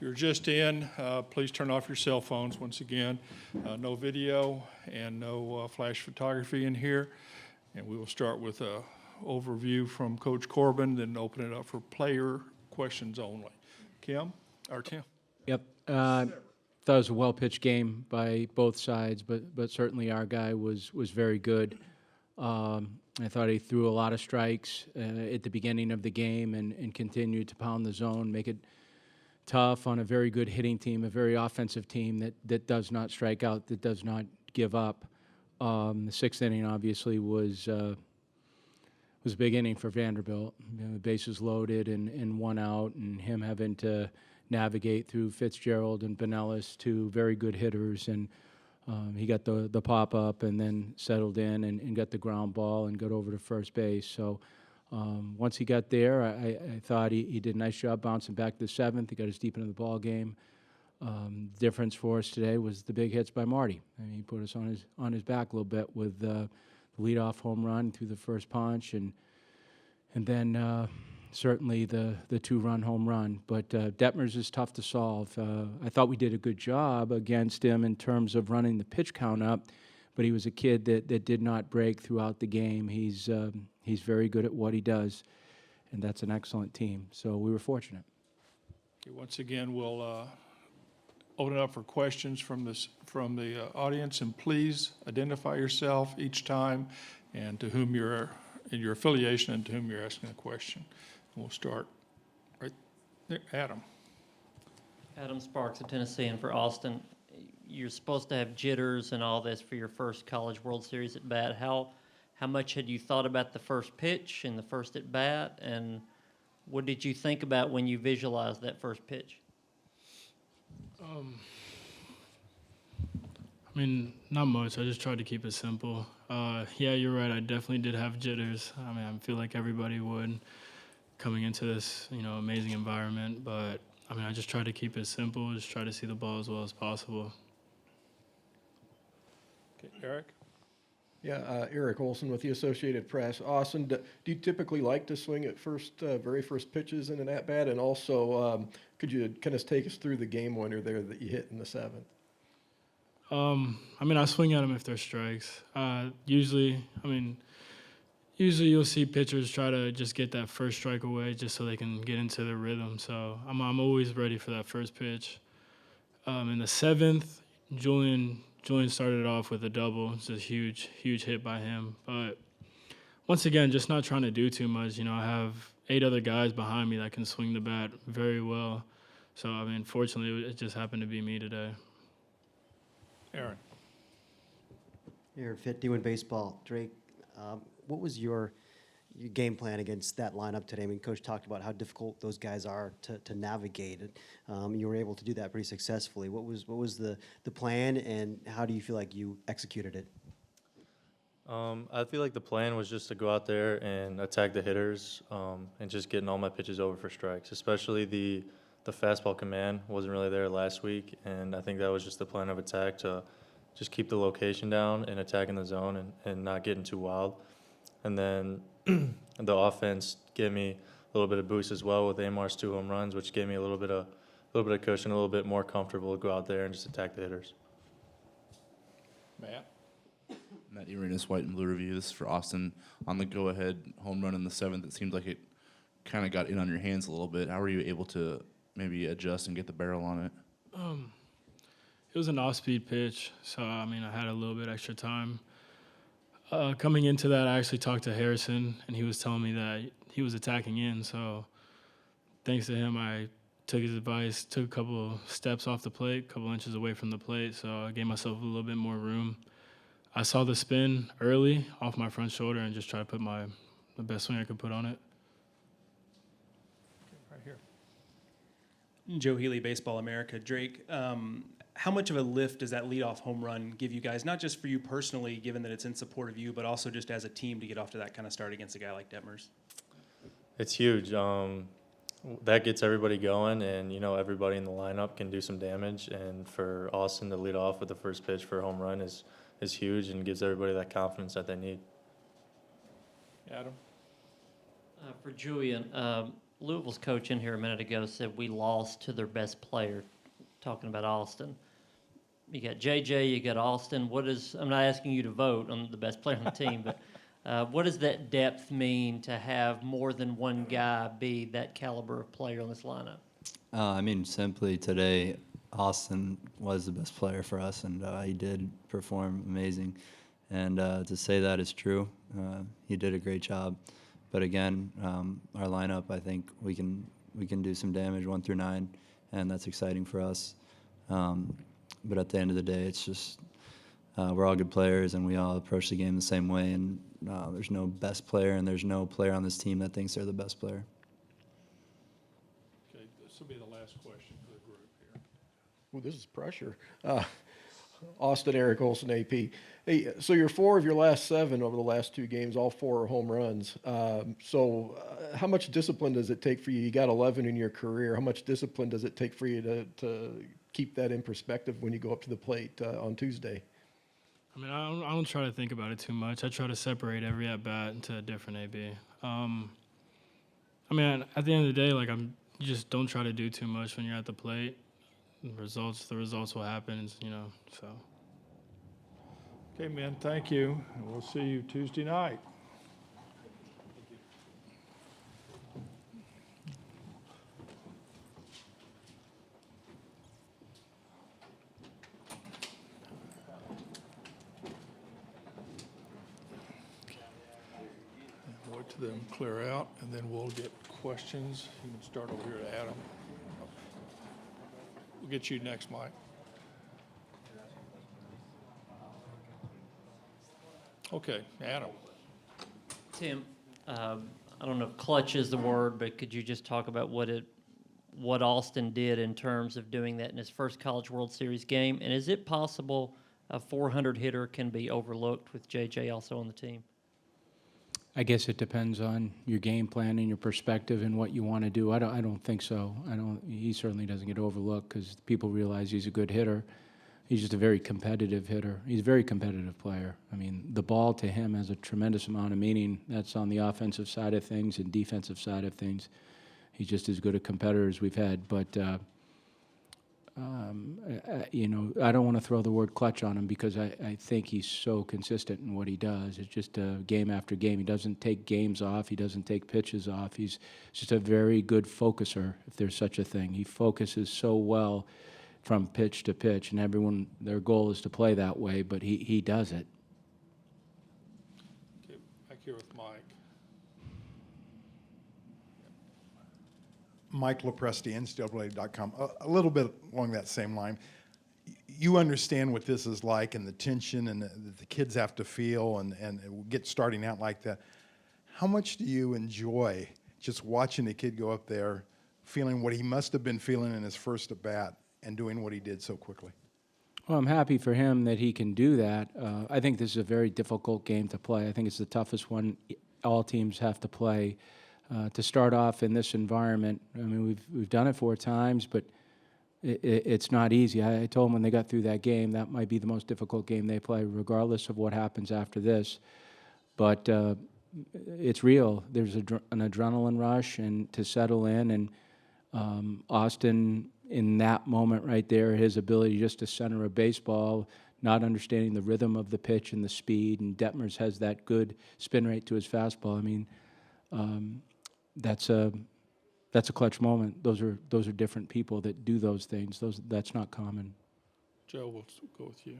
If you're just in, please turn off your cell phones once again. No video and no flash photography in here. And we will start with an overview from Coach Corbin, then open it up for player questions only. Kim or Tim? Yep. Thought it was a well-pitched game by both sides, but certainly our guy was very good. I thought he threw a lot of strikes at the beginning of the game and continued to pound the zone, make it tough on a very good hitting team, a very offensive team that does not strike out, that does not give up. The sixth inning obviously was a big inning for Vanderbilt. You know, the bases loaded and one out, and him having to navigate through Fitzgerald and Pinellas, two very good hitters, and he got the pop up and then settled in and got the ground ball and got over to first base. So once he got there, I thought he did a nice job bouncing back to the seventh. He got us deep into the ball game. Difference for us today was the big hits by Marty. I mean, he put us on his back a little bit with the leadoff home run through the first punch, and then certainly the two-run home run. But Detmers is tough to solve. I thought we did a good job against him in terms of running the pitch count up, but he was a kid that did not break throughout the game. He's very good at what he does, and that's an excellent team. So we were fortunate. Okay, once again, we'll open it up for questions from the audience, and please identify yourself each time and to whom you're in your affiliation and to whom you're asking a question. We'll start right there. Adam. Adam Sparks of Tennessee, and for Austin, you're supposed to have jitters and all this for your first College World Series at bat. How much had you thought about the first pitch and the first at bat, and what did you think about when you visualized that first pitch? I mean, not much. I just tried to keep it simple. Yeah, you're right. I definitely did have jitters. I mean, I feel like everybody would coming into this, amazing environment. But, I mean, I just tried to keep it simple, just try to see the ball as well as possible. Okay, Eric. Yeah, Eric Olson with the Associated Press. Austin, do you typically like to swing at very first pitches in an at-bat? And also, could you kind of take us through the game winner there that you hit in the seventh? I mean, I swing at them if they're strikes. Usually you'll see pitchers try to just get that first strike away just so they can get into their rhythm. So I'm always ready for that first pitch. In the seventh, Julian started off with a double. It's a huge hit by him. But once again, just not trying to do too much. I have 8 other guys behind me that can swing the bat very well. So, I mean, fortunately, it just happened to be me today. Aaron. You're 51 baseball. Drake, what was your game plan against that lineup today? I mean, Coach talked about how difficult those guys are to navigate it. You were able to do that pretty successfully. What was the plan, and how do you feel like you executed it? I feel like the plan was just to go out there and attack the hitters and just getting all my pitches over for strikes, especially the fastball command wasn't really there last week, and I think that was just the plan of attack to just keep the location down and attacking the zone and not getting too wild. And then the offense gave me a little bit of boost as well with Amar's 2 home runs, which gave me a little bit of cushion, a little bit more comfortable to go out there and just attack the hitters. Matt Uranus, White and Blue Review. This is for Austin. On the go-ahead home run in the seventh, it seemed like it kind of got in on your hands a little bit. How were you able to maybe adjust and get the barrel on it? It was an off-speed pitch, so, I mean, I had a little bit extra time. Coming into that, I actually talked to Harrison, and he was telling me that he was attacking in. So thanks to him, I took his advice, took a couple of steps off the plate, a couple inches away from the plate, so I gave myself a little bit more room. I saw the spin early off my front shoulder and just tried to put the best swing I could put on it. Right here. Joe Healy, Baseball America. Drake, how much of a lift does that leadoff home run give you guys, not just for you personally, given that it's in support of you, but also just as a team to get off to that kind of start against a guy like Detmers? It's huge. That gets everybody going, and, everybody in the lineup can do some damage. And for Austin to lead off with the first pitch for a home run is huge and gives everybody that confidence that they need. Adam. For Julian, Louisville's coach in here a minute ago said we lost to their best player, talking about Austin. You got JJ, you got Austin. I'm not asking you to vote on the best player on the team, but what does that depth mean to have more than one guy be that caliber of player on this lineup? I mean, simply today, Austin was the best player for us, and he did perform amazing. And to say that is true. He did a great job. But again, our lineup, I think we can do some damage 1 through 9, and that's exciting for us. But at the end of the day, it's just we're all good players, and we all approach the game the same way. And there's no best player, and there's no player on this team that thinks they're the best player. Okay, this will be the last question for the group here. Well, this is pressure. Austin, Eric Olson, AP. Hey, so you're 4 of your last 7 over the last 2 games, all 4 are home runs. How much discipline does it take for you? You got 11 in your career. How much discipline does it take for you to keep that in perspective when you go up to the plate on Tuesday? I mean, I don't try to think about it too much. I try to separate every at bat into a different AB. I mean, at the end of the day, like you just don't try to do too much when you're at the plate. The results will happen, so. Okay, men, thank you, and we'll see you Tuesday night. Wait till them clear out, and then we'll get questions. You can start over here to Adam. We'll get you next, Mike. Okay, Adam. Tim, I don't know if clutch is the word, but could you just talk about what Austin did in terms of doing that in his first College World Series game? And is it possible a 400 hitter can be overlooked with JJ also on the team? I guess it depends on your game plan and your perspective and what you want to do. I don't think so. He certainly doesn't get overlooked because people realize he's a good hitter. He's just a very competitive hitter. He's a very competitive player. I mean, the ball to him has a tremendous amount of meaning. That's on the offensive side of things and defensive side of things. He's just as good a competitor as we've had. But I don't want to throw the word clutch on him because I think he's so consistent in what he does. It's just game after game. He doesn't take games off. He doesn't take pitches off. He's just a very good focuser, if there's such a thing. He focuses so well from pitch to pitch, and everyone, their goal is to play that way, but he does it. Okay, back here with Mike. Mike Lopresti, NCAA.com. A little bit along that same line. You understand what this is like and the tension and that the kids have to feel and get starting out like that. How much do you enjoy just watching the kid go up there, feeling what he must have been feeling in his first at bat and doing what he did so quickly? Well, I'm happy for him that he can do that. I think this is a very difficult game to play. I think it's the toughest one all teams have to play. To start off in this environment, I mean, we've done it 4 times, but it's not easy. I told them when they got through that game, that might be the most difficult game they play, regardless of what happens after this. But it's real. There's an adrenaline rush, and to settle in, and Austin, in that moment right there, his ability just to center a baseball, not understanding the rhythm of the pitch and the speed, and Detmers has that good spin rate to his fastball. I mean, that's a clutch moment. Those are different people that do those things. That's not common. Joe, we'll go with you.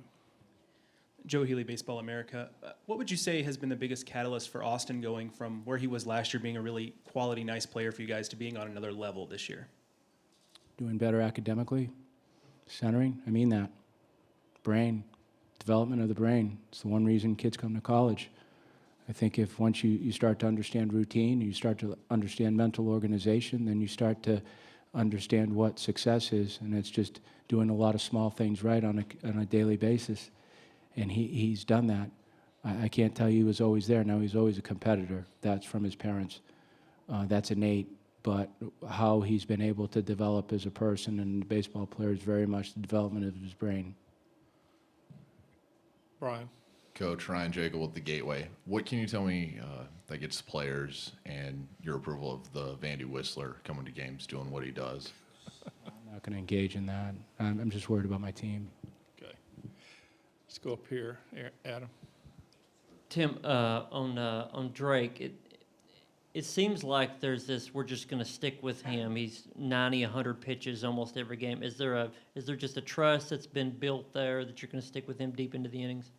Joe Healy, Baseball America. What would you say has been the biggest catalyst for Austin going from where he was last year, being a really quality, nice player for you guys, to being on another level this year? Doing better academically, centering. I mean that. Brain, development of the brain. It's the one reason kids come to college. I think if once you start to understand routine, you start to understand mental organization, then you start to understand what success is, and it's just doing a lot of small things right on a daily basis. And he's done that. I can't tell you he was always there. Now he's always a competitor. That's from his parents. That's innate. But how he's been able to develop as a person and a baseball player is very much the development of his brain. Brian. Coach Ryan Jekyll with the Gateway. What can you tell me that gets players and your approval of the Vandy Whistler coming to games, doing what he does? I'm not going to engage in that. I'm just worried about my team. Okay. Let's go up here, Adam. Tim, on Drake, it seems like there's this, we're just going to stick with him. He's 90, 100 pitches almost every game. Is there just a trust that's been built there that you're going to stick with him deep into the innings?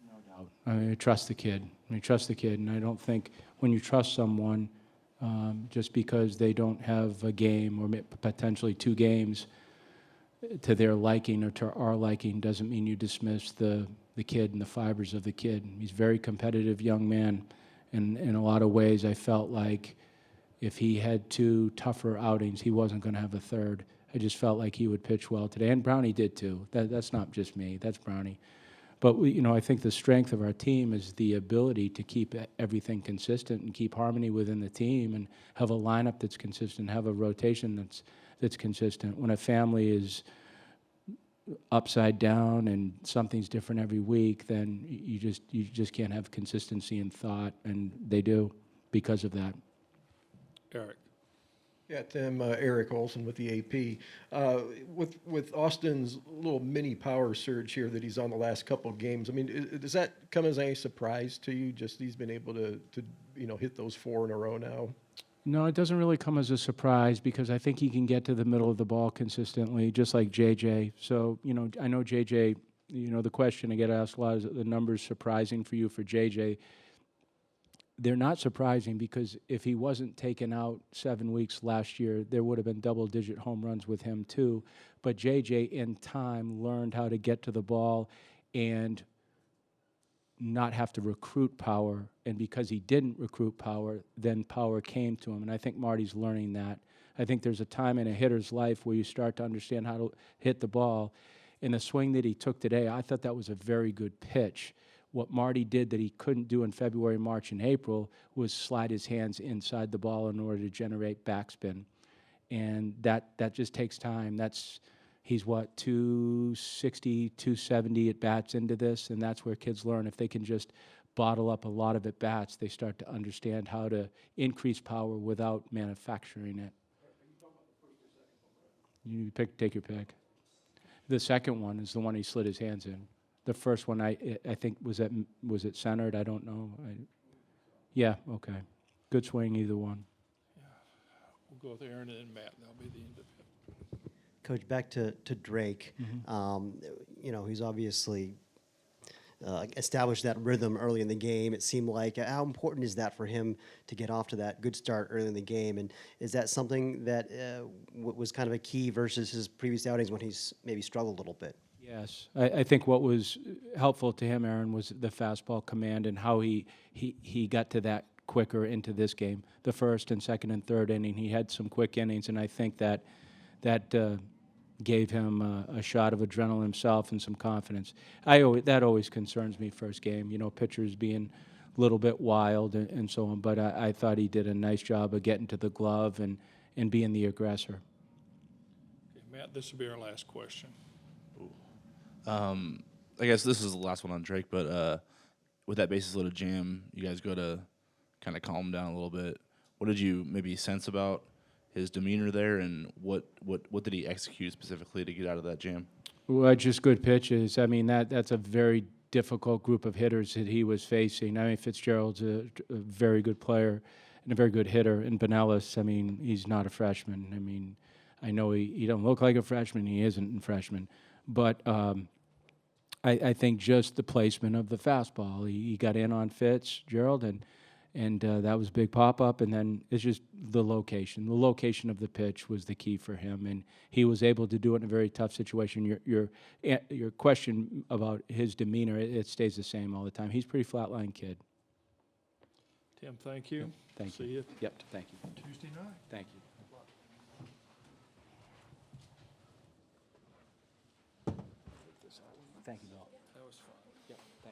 I mean, I trust the kid. And I don't think when you trust someone, just because they don't have a game or potentially 2 games to their liking or to our liking, doesn't mean you dismiss the kid and the fibers of the kid. He's a very competitive young man, and in a lot of ways, I felt like if he had 2 tougher outings, he wasn't going to have a third. I just felt like he would pitch well today, and Brownie did too. That's not just me. That's Brownie. But I think the strength of our team is the ability to keep everything consistent and keep harmony within the team and have a lineup that's consistent, have a rotation that's consistent. When a family is upside down and something's different every week, then you just can't have consistency in thought, and they do because of that. Eric. Yeah, Tim, Eric Olson with the AP. With Austin's little mini power surge here that he's on the last couple of games, I mean, does that come as any surprise to you? Just he's been able to hit those 4 in a row now? No, it doesn't really come as a surprise because I think he can get to the middle of the ball consistently, just like JJ. So, I know JJ, the question I get asked a lot is, the numbers surprising for you for JJ? They're not surprising because if he wasn't taken out 7 weeks last year, there would have been double-digit home runs with him too. But JJ, in time, learned how to get to the ball and not have to recruit power. And because he didn't recruit power, then power came to him. And I think Marty's learning that. I think there's a time in a hitter's life where you start to understand how to hit the ball. In the swing that he took today, I thought that was a very good pitch. What Marty did that he couldn't do in February, March, and April was slide his hands inside the ball in order to generate backspin. And that just takes time. He's 260, 270 at bats into this, and that's where kids learn. If they can just bottle up a lot of at bats, they start to understand how to increase power without manufacturing it. You take your pick. The second one is the one he slid his hands in. The first one, I think, was it centered? I don't know. Yeah, okay. Good swing, either one. Yeah. We'll go with Aaron and then Matt. That'll be the end of it. Coach, back to Drake. He's obviously established that rhythm early in the game. It seemed like, how important is that for him to get off to that good start early in the game? And is that something that was kind of a key versus his previous outings when he's maybe struggled a little bit? Yes. I think what was helpful to him, Aaron, was the fastball command and how he got to that quicker into this game. The first and second and third inning, he had some quick innings, and I think that gave him a shot of adrenaline himself and some confidence. That always concerns me first game, pitchers being a little bit wild and so on, but I thought he did a nice job of getting to the glove and being the aggressor. Okay, Matt, this will be our last question. I guess this is the last one on Drake, but with that bases loaded jam, you guys go to kind of calm him down a little bit. What did you maybe sense about his demeanor there, and what did he execute specifically to get out of that jam? Well, just good pitches. I mean, that's a very difficult group of hitters that he was facing. I mean, Fitzgerald's a very good player and a very good hitter. And Pinellas, I mean, he's not a freshman. I mean, I know he don't look like a freshman. He isn't a freshman. But I think just the placement of the fastball. He got in on Fitzgerald, and that was a big pop-up. And then it's just the location. The location of the pitch was the key for him, and he was able to do it in a very tough situation. Your question about his demeanor, it stays the same all the time. He's a pretty flatline kid. Tim, thank you. Thank See you. you Yep, thank you. Tuesday night. Thank you. Thank you, Bill. That was fun. Yep, thank you.